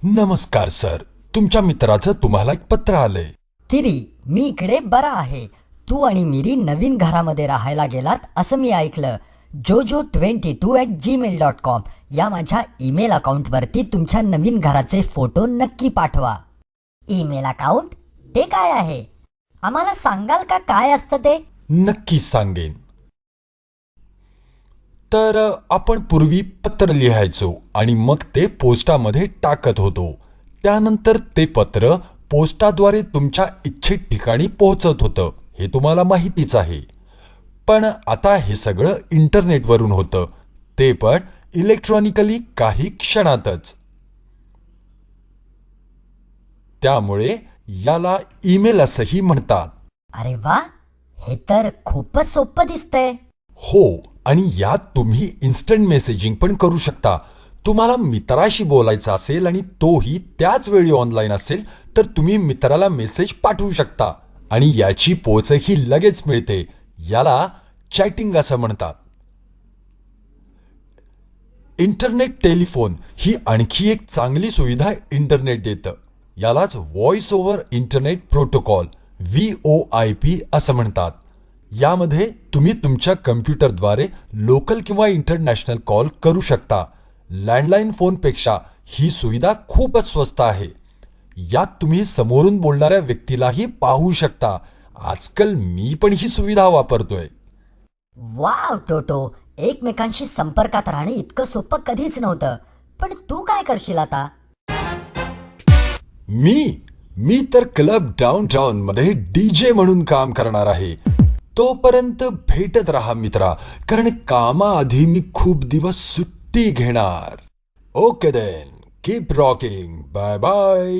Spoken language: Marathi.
नमस्कार सर, तुमच्या मित्राचं तुम्हाला एक पत्र आलंय. किरी, मी इकडे बरा आहे. तू आणि मिरी नवीन घरामध्ये राहायला गेलात असं मी ऐकलं. jojo22@gmail.com या माझ्या ईमेल अकाउंटवरती तुमच्या नवीन घराचे फोटो नक्की पाठवा. Email account? ते काय आहे? आम्हाला सांगाल का काय असतं ते? नक्की सांगेन. तर आपण पूर्वी पत्र लिहायचो आणि मग ते पोस्टामध्ये टाकत होतो. त्यानंतर ते पत्र पोस्टाद्वारे तुमच्या इच्छित ठिकाणी पोहोचत होतं, हे तुम्हाला माहितीच आहे. पण आता हे सगळं इंटरनेटवरून होतं, ते पण इलेक्ट्रॉनिकली काही क्षणातच. त्यामुळे याला ईमेल असंही म्हणतात. अरे वा, हे तर खूपच सोपं दिसतंय. हो, आणि यात तुम्ही इन्स्टंट मेसेजिंग पण करू शकता. तुम्हाला मित्राशी बोलायचं असेल आणि तोही त्याच वेळी ऑनलाईन असेल तर तुम्ही मित्राला मेसेज पाठवू शकता आणि याची पोचही लगेच मिळते. याला चॅटिंग असं म्हणतात. इंटरनेट टेलिफोन ही आणखी एक चांगली सुविधा इंटरनेट देतं. यालाच voice over internet protocol VoIP असं म्हणतात. यामध्ये तुम्ही तुमच्या कम्प्युटरद्वारे लोकल किंवा इंटरनॅशनल कॉल करू शकता. लँडलाईन फोनपेक्षा ही सुविधा खूपच स्वस्त आहे. यात तुम्ही समोरून बोलणाऱ्या व्यक्तीलाही पाहू शकता. आजकाल मी पण ही सुविधा वापरतोय. वाव टोटो, एकमेकांशी संपर्कात राहणे इतकं सोपं कधीच नव्हतं. पण तू काय करशील आता? मी तर क्लब डाऊनटाउन मध्ये DJ म्हणून काम करणार आहे. तोपर्यंत भेटत राहा मित्रा, कारण कामाआधी मी खूप दिवस सुट्टी घेणार. Okay then, keep rocking. Bye bye.